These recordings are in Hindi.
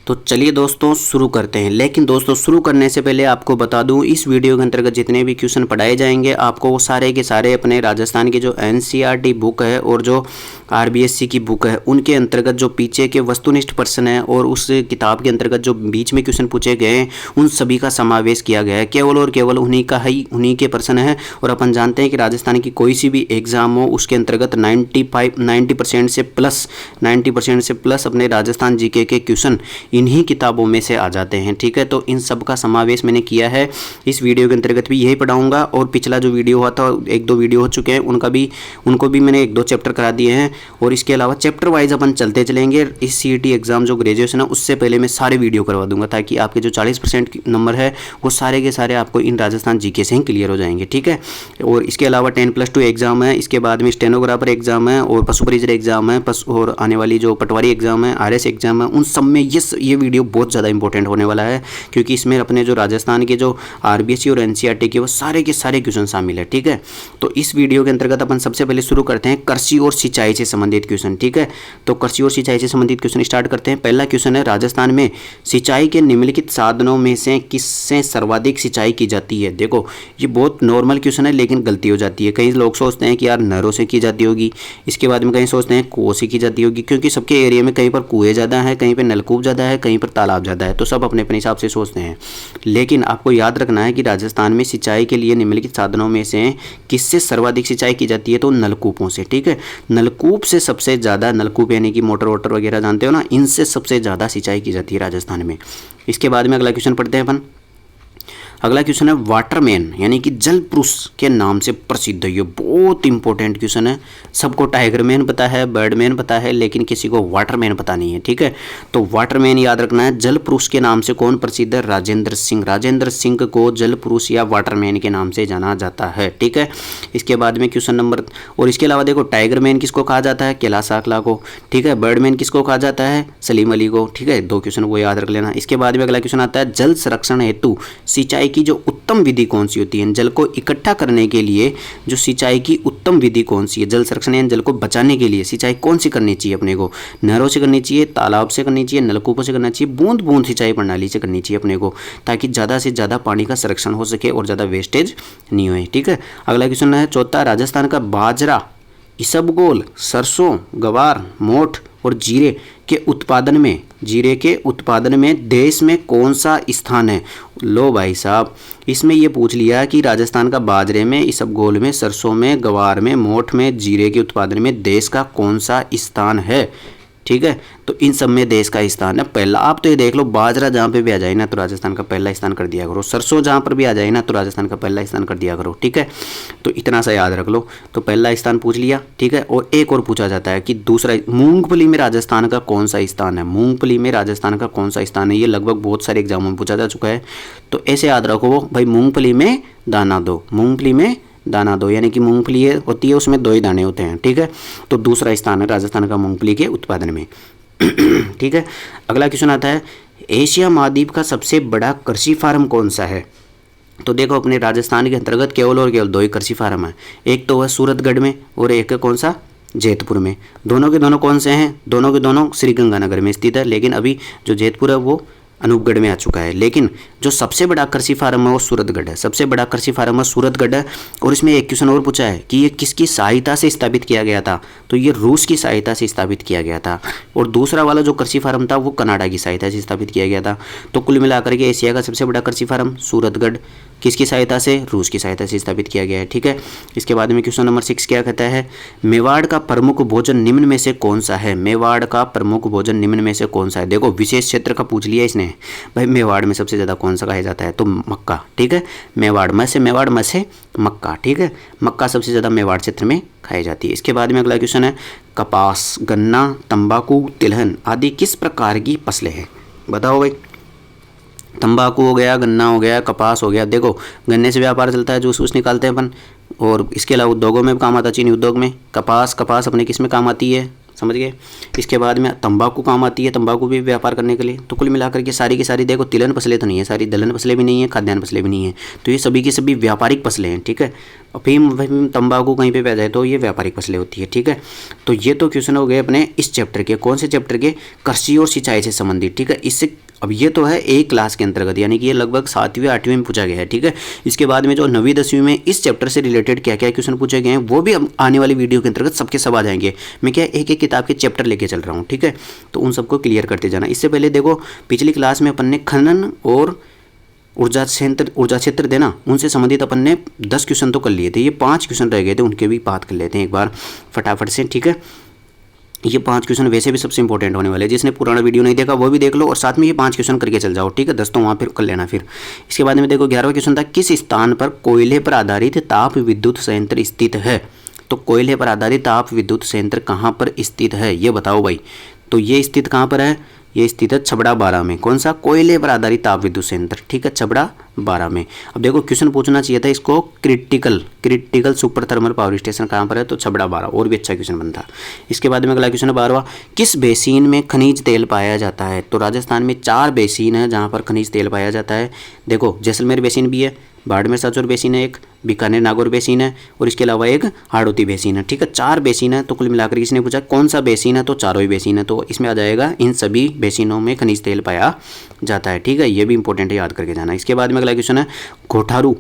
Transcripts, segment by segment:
तो चलिए दोस्तों शुरू करते हैं। लेकिन दोस्तों शुरू करने से पहले आपको बता दूं, इस वीडियो के अंतर्गत जितने भी क्वेश्चन पढ़ाए जाएंगे आपको वो सारे के सारे अपने राजस्थान की जो एनसीईआरटी बुक है और जो आरबीएससी की बुक है उनके अंतर्गत जो पीछे के वस्तुनिष्ठ प्रश्न है और उस किताब के अंतर्गत जो बीच में क्वेश्चन पूछे गए हैं उन सभी का समावेश किया गया है। केवल और केवल उन्हीं के प्रश्न है। और अपन जानते हैं कि राजस्थान की कोई सी भी एग्जाम हो उसके अंतर्गत 90% से प्लस अपने राजस्थान जीके के क्वेश्चन इन्हीं किताबों में से आ जाते हैं। ठीक है, तो इन सब का समावेश मैंने किया है। इस वीडियो के अंतर्गत भी यही पढ़ाऊंगा और पिछला जो वीडियो हुआ था 1-2 वीडियो हो चुके हैं उनको भी मैंने 1-2 चैप्टर करा दिए हैं। और इसके अलावा चैप्टर वाइज अपन चलते चलेंगे। इस सीईटी एग्जाम जो ग्रेजुएशन है उससे पहले मैं सारे वीडियो करवा दूंगा ताकि आपके जो 40% नंबर है वो सारे के सारे आपको इन राजस्थान जीके से ही क्लियर हो जाएंगे। ठीक है, और इसके अलावा 10+2 एग्जाम है, इसके बाद में स्टेनोग्राफर एग्जाम है और पशु परिचय एग्जाम है, और आने वाली जो पटवारी एग्जाम है, आरएस एग्जाम है, उन सब में ये वीडियो बहुत ज़्यादा इंपॉर्टेंट होने वाला है क्योंकि इसमें अपने जो राजस्थान के जो आरबीएससी और एनसीईआरटी के वो सारे के सारे क्वेश्चन शामिल है। ठीक है, तो इस वीडियो के अंतर्गत अपन सबसे पहले शुरू करते हैं कृषि और सिंचाई से संबंधित क्वेश्चन। ठीक है, तो कृषि और सिंचाई से संबंधित क्वेश्चन स्टार्ट करते हैं। पहला क्वेश्चन है, राजस्थान में सिंचाई के निम्नलिखित साधनों में से किससे सर्वाधिक सिंचाई की जाती है। देखो ये बहुत नॉर्मल क्वेश्चन है लेकिन गलती हो जाती है। कई लोग सोचते हैं कि यार नहरों से की जाती होगी, इसके बाद में कहीं सोचते हैं कुओं से की जाती होगी क्योंकि सबके एरिया में कहीं पर कुएं ज़्यादा है, कहीं पर नलकूप ज़्यादा है, कहीं पर तालाब ज़्यादा है, तो सब अपने अपने हिसाब से सोचते हैं। लेकिन आपको याद रखना है कि राजस्थान में सिंचाई के लिए निम्नलिखित साधनों में से किससे सर्वाधिक सिंचाई की जाती है, तो नलकूपों से। ठीक है, नलकूप से सबसे ज़्यादा, नलकूप यानी कि मोटर वोटर वगैरह जानते हो ना, इनसे सबसे ज़्यादा सिंचाई की जाती है राजस्थान में। इसके बाद में अगला क्वेश्चन पढ़ते हैं अपन। अगला क्वेश्चन है, वाटरमैन यानी कि जल पुरुष के नाम से प्रसिद्ध है। ये बहुत इंपॉर्टेंट क्वेश्चन है। सबको टाइगरमैन पता है, बर्डमैन पता है, लेकिन किसी को वाटरमैन पता नहीं है। ठीक है, तो वाटरमैन याद रखना है। जल पुरुष के नाम से कौन प्रसिद्ध है? राजेंद्र सिंह। राजेंद्र सिंह को जल पुरुष या वाटरमैन के नाम से जाना जाता है। ठीक है, इसके बाद में क्वेश्चन नंबर, और इसके अलावा देखो टाइगरमैन किसको कहा जाता है? कैलाश आकला को। ठीक है, बर्डमैन किसको कहा जाता है? सलीम अली को। ठीक है, 2 क्वेश्चन वो याद रख लेना। इसके बाद में अगला क्वेश्चन आता है, जल संरक्षण हेतु सिंचाई की जो उत्तम विधि कौन सी होती है? जल को इकट्ठा करने के लिए जो सिंचाई की उत्तम विधि कौन सी है? जल संरक्षण यानी जल को बचाने के लिए सिंचाई कौन सी करनी चाहिए अपने को? नहरों से करनी चाहिए, तालाब से करनी चाहिए, नलकूपों से करना चाहिए, बूंद बूंद सिंचाई प्रणाली से करनी चाहिए अपने को, ताकि ज़्यादा से ज़्यादा पानी का संरक्षण हो सके और ज़्यादा वेस्टेज नहीं होए। ठीक है, अगला क्वेश्चन है चौथा, राजस्थान का बाजरा, इसबगोल, सरसों, गवार, मोठ और जीरे के उत्पादन में देश में कौन सा स्थान है? लो भाई साहब, इसमें ये पूछ लिया कि राजस्थान का बाजरे में, इसबगोल में, सरसों में, गवार में, मोठ में, जीरे के उत्पादन में देश का कौन सा स्थान है? ठीक है, तो इन सब में देश का स्थान है पहला। आप तो ये देख लो, बाजरा जहाँ पे भी आ जाए ना तो राजस्थान का पहला स्थान कर दिया करो, सरसों जहाँ पर भी आ जाए ना तो राजस्थान का पहला स्थान कर दिया करो। ठीक है, तो इतना सा याद रख लो। तो पहला स्थान पूछ लिया। ठीक है, और एक और पूछा जाता है कि दूसरा, मूंगफली में राजस्थान का कौन सा स्थान है? मूंगफली में राजस्थान का कौन सा स्थान है? ये लगभग बहुत सारे एग्जामों में पूछा जा चुका है, तो ऐसे याद रखो भाई, मूंगफली में दाना दो, मूंगफली में दाना दो, यानी कि मूंगफली होती है उसमें 2 ही दाने होते हैं। ठीक है, तो दूसरा स्थान है राजस्थान का मूंगफली के उत्पादन में। ठीक है, अगला क्वेश्चन आता है, एशिया महाद्वीप का सबसे बड़ा कृषि फार्म कौन सा है? तो देखो अपने राजस्थान के अंतर्गत केवल और केवल 2 ही कृषि फार्म है। एक तो है सूरतगढ़ में और एक है कौन सा? जैतपुर में। दोनों के दोनों कौन से हैं? दोनों के दोनों श्रीगंगानगर में स्थित है, लेकिन अभी जो जैतपुर है वो अनूपगढ़ में आ चुका है। लेकिन जो सबसे बड़ा कृषि फार्म है वो सूरतगढ़ है। सबसे बड़ा कृषि फार्म है सूरतगढ़ है। और इसमें एक क्वेश्चन और पूछा है कि ये किसकी सहायता से स्थापित किया गया था? तो ये रूस की सहायता से स्थापित किया गया था। और दूसरा वाला जो कृषि फार्म था वो कनाडा की सहायता से स्थापित किया गया था। तो कुल मिलाकर के एशिया का सबसे बड़ा कृषि फार्म सूरतगढ़, किसकी सहायता से? रूस की सहायता से स्थापित किया गया है। ठीक है, इसके बाद में क्वेश्चन नंबर 6 क्या कहता है, मेवाड़ का प्रमुख भोजन निम्न में से कौन सा है? मेवाड़ का प्रमुख भोजन निम्न में से कौन सा है? देखो विशेष क्षेत्र का पूछ लिया इसने भाई, मेवाड़ में सबसे ज़्यादा कौन सा खाया जाता है? तो मक्का। ठीक है, मेवाड़ में से मक्का। ठीक है, मक्का सबसे ज़्यादा मेवाड़ क्षेत्र में खाई जाती है। इसके बाद में अगला क्वेश्चन है, कपास, गन्ना, तंबाकू, तिलहन आदि किस प्रकार की फसलें हैं? बताओ भाई। तंबाकू हो गया, गन्ना हो गया, कपास हो गया। देखो गन्ने से व्यापार चलता है, जूस निकालते हैं अपन, और इसके अलावा उद्योगों में काम आता है, चीनी उद्योग में। कपास अपने किस में काम आती है? समझ गए। इसके बाद में तंबाकू काम आती है, तंबाकू भी व्यापार करने के लिए। तो कुल मिलाकर के सारी की सारी देखो तिलहन फसलें तो नहीं है, सारी दलहन फसलें भी नहीं है, खाद्यान्न फसलें भी नहीं है, तो ये सभी की सभी व्यापारिक फसलें हैं, ठीक है। अफीम तंबाकू कहीं पे पाया जाए तो ये व्यापारिक फसलें होती है, ठीक है। तो ये तो क्वेश्चन हो गए अपने इस चैप्टर के, कौन से चैप्टर के, कृषि और सिंचाई से संबंधित, ठीक है। इससे अब ये तो है एक क्लास के अंतर्गत, यानी कि ये लगभग 7वीं 8वीं में पूछा गया है, ठीक है। इसके बाद में जो 9वीं 10वीं में इस चैप्टर से रिलेटेड क्या क्या क्वेश्चन पूछे गए हैं वो भी अब आने वाली वीडियो के अंतर्गत सबके सब आ जाएंगे। मैं क्या एक एक किताब के चैप्टर लेके चल रहा हूँ, ठीक है। तो उन सबको क्लियर करते जाना। इससे पहले देखो पिछली क्लास में अपन ने खनन और ऊर्जा क्षेत्र देना, उनसे संबंधित अपन ने 10 क्वेश्चन तो कर लिए थे, ये 5 क्वेश्चन रह गए थे, उनके भी बात कर लेते हैं एक बार फटाफट से, ठीक है। ये 5 क्वेश्चन वैसे भी सबसे इंपॉर्टेंट होने वाले हैं, जिसने पुराना वीडियो नहीं देखा वो भी देख लो और साथ में ये 5 क्वेश्चन करके चल जाओ, ठीक है। 10 तो वहाँ फिर कर लेना फिर। इसके बाद में देखो 11वां क्वेश्चन था, किस स्थान पर कोयले पर आधारित ताप विद्युत संयंत्र स्थित है। तो कोयले पर आधारित ताप विद्युत संयंत्र कहाँ पर स्थित है ये बताओ भाई। तो ये स्थित कहाँ पर है, ये स्थित है छबड़ा 12 में। कौन सा, कोयले पर आधारित ताप विद्युत संयंत्र, ठीक है, छबड़ा 12 में। अब देखो क्वेश्चन पूछना चाहिए था इसको, critical super thermal power station कहाँ पर है, तो छबड़ा 12, और भी अच्छा क्वेश्चन बनता। इसके बाद में अगला क्वेश्चन है 12वां, किस बेसिन में खनिज तेल पाया जाता है। तो राजस्थान में 4 बेसिन है जहाँ पर खनिज तेल पाया जाता है। देखो जैसलमेर बेसिन भी है, बाड़मेर साचौर बेसिन है एक, बीकानेर नागौर बेसिन है, और इसके अलावा एक हाड़ौती बेसिन है, ठीक है। 4 बेसिन है। तो कुल मिलाकर इसने पूछा कौन सा बेसिन है, तो चारों ही बेसिन है। तो इसमें आ जाएगा इन सभी बेसिनों में खनिज तेल पाया जाता है, ठीक है। ये भी इंपॉर्टेंट है, याद करके जाना। इसके बाद में अगला क्वेश्चन है, घोटारू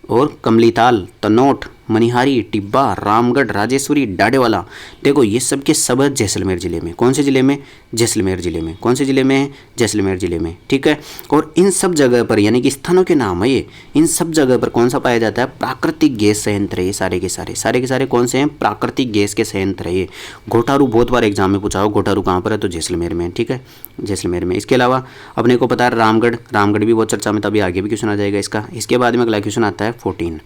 और कमलीताल, तनोट, मनिहारी, टिब्बा, रामगढ़, राजेश्वरी, डाडेवाला। देखो ये सब के सब जैसलमेर जिले में। कौन से जिले में, जैसलमेर जिले में। कौन से जिले में है, जैसलमेर जिले में, ठीक है। और इन सब जगह पर, यानी कि स्थानों के नाम है ये, इन सब जगह पर कौन सा पाया जाता है, प्राकृतिक गैस संयंत्र है। ये सारे के सारे कौन से हैं, प्राकृतिक गैस के संयंत्र है ये। घोटारू बहुत बार एग्जाम में पूछा हो, घोटारू कहाँ पर है, तो जैसलमेर में, ठीक है, जैसलमेर में। इसके अलावा अपने को पता है रामगढ़ भी बहुत चर्चा में, तभी आगे भी क्वेश्चन आ जाएगा इसका। इसके बाद में अगला क्वेश्चन आता है 14।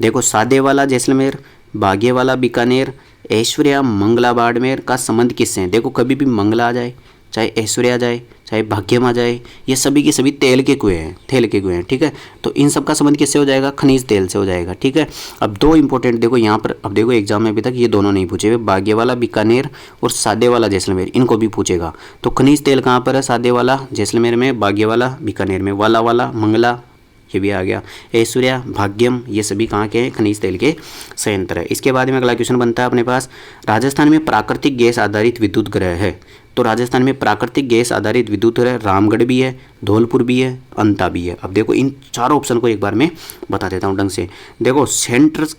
देखो सादेवाला जैसलमेर, बागेवाला बीकानेर, ऐश्वर्या मंगला बाड़मेर का संबंध किससे है। देखो कभी भी मंगला आ जाए, चाहे ऐश्वर्या आ जाए, चाहे भाग्यम आ जाए, ये सभी के सभी तेल के कुएं हैं, ठीक है। तो इन सब का संबंध किससे हो जाएगा, खनिज तेल से हो जाएगा, ठीक है। अब 2 इंपॉर्टेंट देखो यहाँ पर, अब देखो एग्जाम में अभी तक ये दोनों नहीं पूछे हुए, बागेवाला बीकानेर और सादेवाला जैसलमेर, इनको भी पूछेगा। तो खनिज तेल कहाँ पर है, सादेवाला जैसलमेर में, बागेवाला बीकानेर में, वाला मंगला ये भी आ गया, ऐश्वर्या भाग्यम, ये सभी कहाँ के हैं, खनिज तेल के संयंत्र है। इसके बाद में अगला क्वेश्चन बनता है अपने पास, राजस्थान में प्राकृतिक गैस आधारित विद्युत ग्रह है। तो राजस्थान में प्राकृतिक गैस आधारित विद्युत ग्रह रामगढ़ भी है, धौलपुर भी है, अंता भी है। अब देखो इन चारों ऑप्शन को एक बार मैं बता देता हूँ ढंग से। देखो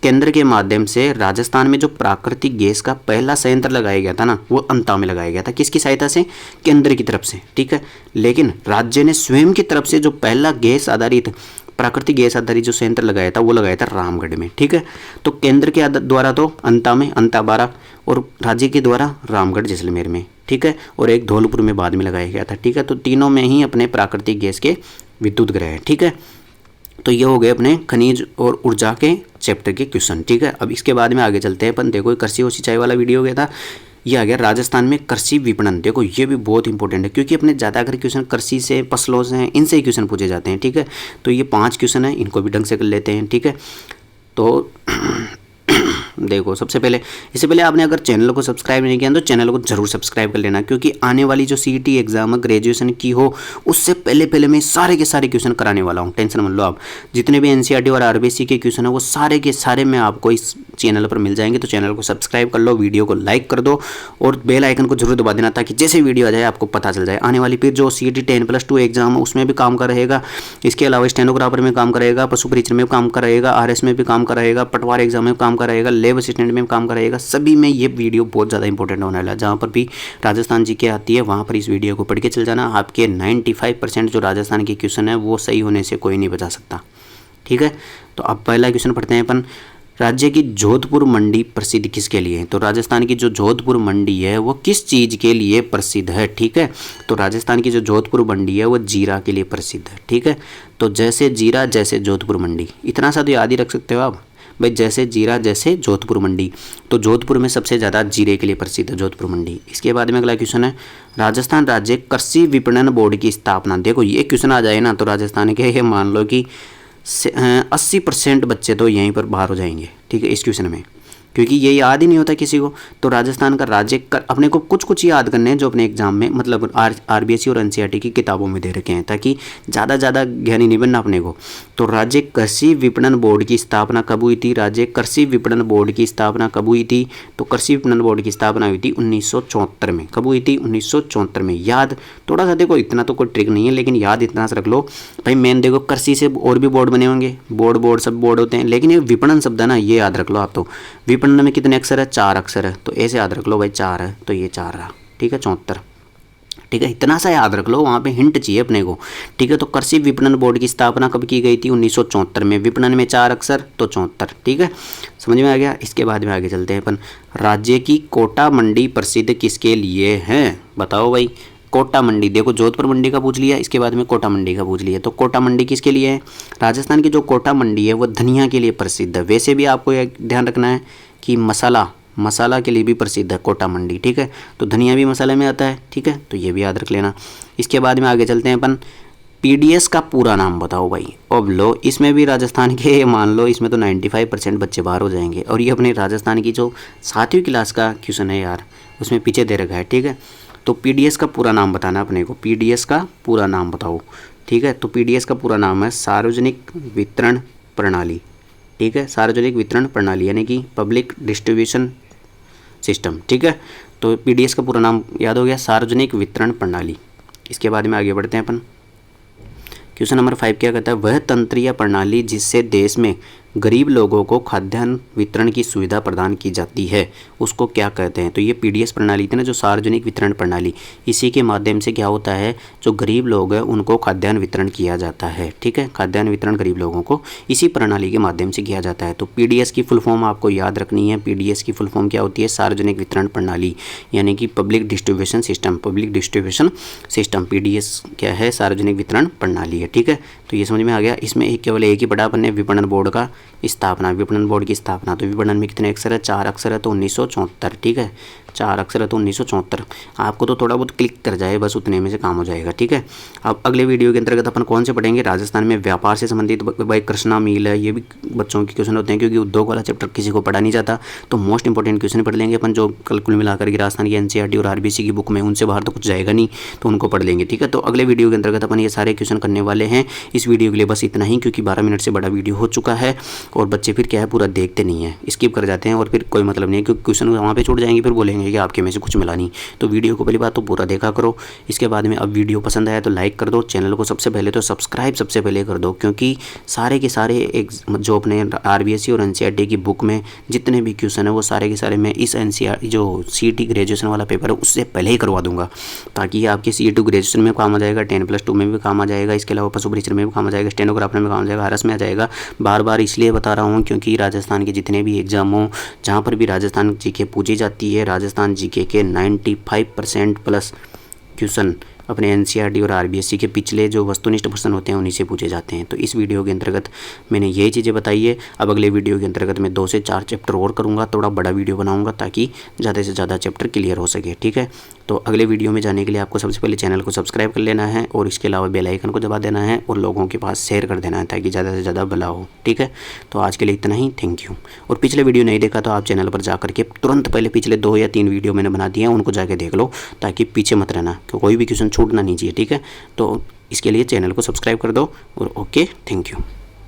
केंद्र के माध्यम से राजस्थान में जो प्राकृतिक गैस का पहला संयंत्र लगाया गया था ना, वो अंता में लगाया गया था। किसकी सहायता से, केंद्र की तरफ से, ठीक है। लेकिन राज्य ने स्वयं की तरफ से जो पहला प्राकृतिक गैस आधारित जो संयंत्र लगाया था वो लगाया था रामगढ़ में, ठीक है। तो केंद्र के द्वारा तो अंता में, अंता 12, और राज्य के द्वारा रामगढ़ जैसलमेर में, ठीक है। और एक धौलपुर में बाद में लगाया गया था, ठीक है। तो तीनों में ही अपने प्राकृतिक गैस के विद्युत ग्रह है, ठीक है। तो ये हो गए अपने खनिज और ऊर्जा के चैप्टर के क्वेश्चन, ठीक है। अब इसके बाद में आगे चलते हैं अपन। देखो कृषि और सिंचाई वाला वीडियो हो गया था, ये आ गया राजस्थान में कृषि विपणन। देखो ये भी बहुत इंपॉर्टेंट है, क्योंकि अपने ज़्यादातर क्वेश्चन कृषि से, फसलों से हैं, इनसे ही क्वेश्चन पूछे जाते हैं, ठीक है। तो ये 5 क्वेश्चन है, इनको भी ढंग से कर लेते हैं, ठीक है। तो देखो सबसे पहले, इससे पहले आपने अगर चैनल को सब्सक्राइब नहीं किया तो चैनल को जरूर सब्सक्राइब कर लेना, क्योंकि आने वाली जो सीईटी एग्जाम है ग्रेजुएशन की हो, उससे पहले मैं सारे के सारे क्वेश्चन कराने वाला हूँ, टेंशन मत लो आप। जितने भी एनसीईआरटी और आरबीसी के क्वेश्चन है वो सारे के सारे मैं आपको इस चैनल पर मिल जाएंगे। तो चैनल को सब्सक्राइब कर लो, वीडियो को लाइक कर दो और बेल आइकन को जरूर दबा देना, ताकि जैसे वीडियो आ जाए आपको पता चल जाए। आने वाली फिर जो सीईटी 10+2 एग्जाम है उसमें भी काम कर रहेगा, इसके अलावा स्टेनोग्राफर में काम करेगा, पशु परीक्षण में काम करेगा, आरएस में भी काम करेगा, पटवार एग्जाम में काम करेगा, लेब असिस्टेंट में काम करेगा। सभी में ये वीडियो बहुत ज़्यादा इंपॉर्टेंट होने वाला है। जहाँ पर भी राजस्थान जी के आती है वहाँ पर इस वीडियो को पढ़ के चल जाना। आपके 95% जो राजस्थान के क्वेश्चन है वो सही होने से कोई नहीं बचा सकता, ठीक है। तो अब पहला क्वेश्चन पढ़ते हैं अपन, राज्य की जोधपुर मंडी प्रसिद्ध किसके लिए है। तो राजस्थान की जो जोधपुर मंडी है वो किस चीज़ के लिए प्रसिद्ध है, ठीक है। तो राजस्थान की जो जोधपुर मंडी है वो जीरा के लिए प्रसिद्ध है, ठीक है। तो जैसे जीरा जैसे जोधपुर मंडी, इतना सा तो याद ही रख सकते हो आप भाई, जैसे जीरा जैसे जोधपुर मंडी। तो जोधपुर में सबसे ज़्यादा जीरे के लिए प्रसिद्ध है जोधपुर मंडी। इसके बाद में अगला क्वेश्चन है, राजस्थान राज्य कृषि विपणन बोर्ड की स्थापना। देखो ये क्वेश्चन आ जाए ना तो राजस्थान के, ये मान लो कि 80% बच्चे तो यहीं पर बाहर हो जाएंगे, ठीक है, इस क्वेश्चन में। क्योंकि ये याद ही नहीं होता किसी को। तो राजस्थान का राज्य अपने को कुछ कुछ याद करने हैं जो अपने एग्जाम में मतलब आरबीएससी और एनसीईआरटी की किताबों में दे रखे हैं, ताकि ज़्यादा ज्ञानी नहीं बनना अपने को। तो राज्य कृषि विपणन बोर्ड की स्थापना कब हुई थी? राज्य कृषि विपणन बोर्ड की स्थापना कब हुई थी? तो कृषि विपणन बोर्ड की स्थापना हुई थी 1974 में। कब हुई थी? 1974 में। याद थोड़ा सा, देखो इतना तो कोई ट्रिक नहीं है, लेकिन याद इतना सा रख लो भाई। मेन देखो कृषि से और भी बोर्ड बने होंगे, बोर्ड सब बोर्ड होते हैं, लेकिन ये विपणन शब्द है ना, ये याद रख लो आप। तो विपणन में कितने अक्षर है? 4 अक्षर है, तो ऐसे याद रख लो भाई, 4 है तो ये 4 रहा, ठीक है, 74, ठीक है, इतना सा याद रख लो, वहाँ पे हिंट चाहिए अपने को, ठीक है। तो कृषि विपणन बोर्ड की स्थापना कब की गई थी? 1974 में। विपणन में 4 अक्षर तो 74, ठीक है, समझ में आ गया। इसके बाद में आगे चलते हैं अपन। राज्य की कोटा मंडी प्रसिद्ध किसके लिए है? बताओ भाई। कोटा मंडी, देखो जोधपुर मंडी का पूछ लिया, इसके बाद में कोटा मंडी का पूछ लिया। तो कोटा मंडी किसके लिए है? राजस्थान की जो कोटा मंडी है वो धनिया के लिए प्रसिद्ध है। वैसे भी आपको एक ध्यान रखना है कि मसाला के लिए भी प्रसिद्ध है कोटा मंडी, ठीक है। तो धनिया भी मसाले में आता है, ठीक है, तो ये भी याद रख लेना। इसके बाद में आगे चलते हैं अपन। पीडीएस का पूरा नाम बताओ भाई। अब लो, इसमें भी राजस्थान के मान लो, इसमें तो 95% बच्चे बाहर हो जाएंगे, और ये अपने राजस्थान की जो 7वीं क्लास का क्वेश्चन है यार, उसमें पीछे दे रखा है, ठीक है। तो पीडीएस का पूरा नाम बताना अपने को। पीडीएस का पूरा नाम बताओ, ठीक है। तो पीडीएस का पूरा नाम है सार्वजनिक वितरण प्रणाली, ठीक है, सार्वजनिक वितरण प्रणाली, यानी कि पब्लिक डिस्ट्रीब्यूशन सिस्टम, ठीक है। तो पीडीएस का पूरा नाम याद हो गया, सार्वजनिक वितरण प्रणाली। इसके बाद में आगे बढ़ते हैं अपन। क्वेश्चन नंबर 5 क्या कहता है? वह तंत्र या प्रणाली जिससे देश में गरीब लोगों को खाद्यान्न वितरण की सुविधा प्रदान की जाती है, उसको क्या कहते हैं? तो ये पीडीएस प्रणाली थी ना, जो सार्वजनिक वितरण प्रणाली, इसी के माध्यम से क्या होता है, जो गरीब लोग हैं उनको खाद्यान्न वितरण किया जाता है, ठीक है। खाद्यान्न वितरण गरीब लोगों को इसी प्रणाली के माध्यम से किया जाता है। तो पीडीएस की फुल फॉर्म आपको याद रखनी है। पीडीएस की फुल फॉर्म क्या होती है? सार्वजनिक वितरण प्रणाली, यानी कि public distribution system. Public distribution system PDS क्या है? सार्वजनिक वितरण प्रणाली है, ठीक है। तो ये समझ में आ गया। इसमें केवल एक ही पढ़ा अपन ने, विपणन बोर्ड का स्थापना, विपणन बोर्ड की स्थापना। तो विपणन में कितने अक्षर है? 4 अक्षर है, तो 1974, ठीक है, 4 अक्षर है तो 1974। आपको तो थोड़ा बहुत क्लिक कर जाए बस, उतने में से काम हो जाएगा, ठीक है। अब अगले वीडियो के अंतर्गत अपन कौन से पढ़ेंगे? राजस्थान में व्यापार से संबंधित भाई कृष्णा मिल है, ये भी बच्चों के क्वेश्चन होते हैं, क्योंकि उद्योग वाला चैप्टर किसी को पढ़ा नहीं जाता। तो मोस्ट इंपॉर्टेंट क्वेश्चन पढ़ लेंगे अपन, जो कुल मिलाकर के राजस्थान की एनसीईआरटी और आरबीएससी की बुक में, उनसे बाहर तो कुछ जाएगा नहीं, तो उनको पढ़ लेंगे, ठीक है। तो अगले वीडियो के अंतर्गत अपन ये सारे क्वेश्चन करने वाले हैं। इस वीडियो के लिए बस इतना ही, क्योंकि 12 मिनट से बड़ा वीडियो हो चुका है, और बच्चे फिर क्या है, पूरा देखते नहीं है, स्किप कर जाते हैं, और फिर कोई मतलब नहीं है, क्योंकि क्वेश्चन वहाँ पे छूट जाएंगे, फिर बोलेंगे कि आपके में से कुछ मिला नहीं। तो वीडियो को पहली बात तो पूरा देखा करो। इसके बाद में अब वीडियो पसंद आया तो लाइक कर दो, चैनल को सबसे पहले तो सब्सक्राइब सबसे पहले कर दो, क्योंकि सारे के सारे एक जो अपने आरबीएससी और एनसीईआरटी की बुक में जितने भी क्वेश्चन है वो सारे के सारे मैं इस एनसीईआरटी जो सीईटी ग्रेजुएशन वाला पेपर है उससे पहले ही करवा दूंगा, ताकि आपके सीईटी ग्रेजुएशन में काम आ जाएगा, 10+2 में भी काम आ जाएगा, इसके अलावा पशु परीक्षण में भी काम आ जाएगा, स्टेनोग्राफर में काम आ जाएगा, आरएस में आ जाएगा। बार बार इसलिए बता रहा हूँ क्योंकि राजस्थान के जितने भी एग्जाम हो, जहाँ पर भी राजस्थान जीके पूछी जाती है, राजस्थान जीके के 95% प्लस क्वेश्चन अपने एनसीईआरटी और आरबीएससी के पिछले जो वस्तुनिष्ठ प्रश्न होते हैं उन्हीं से पूछे जाते हैं। तो इस वीडियो के अंतर्गत मैंने यही चीज़ें बताई है। अब अगले वीडियो के अंतर्गत मैं 2 से 4 चैप्टर और करूँगा, थोड़ा बड़ा वीडियो बनाऊँगा ताकि ज़्यादा से ज़्यादा चैप्टर क्लियर हो सके, ठीक है। तो अगले वीडियो में जाने के लिए आपको सबसे पहले चैनल को सब्सक्राइब कर लेना है, और इसके अलावा बेल आइकन को दबा देना है, और लोगों के पास शेयर कर देना है, ताकि ज़्यादा से ज़्यादा भला हो, ठीक है। तो आज के लिए इतना ही, थैंक यू। और पिछले वीडियो नहीं देखा तो आप चैनल पर जा करके तुरंत पहले पिछले 2 या 3 वीडियो मैंने बना दिए हैं, उनको जाके देख लो, ताकि पीछे मत रहना, कोई भी क्वेश्चन छूटना नहीं चाहिए, ठीक है। तो इसके लिए चैनल को सब्सक्राइब कर दो, और ओके, थैंक यू।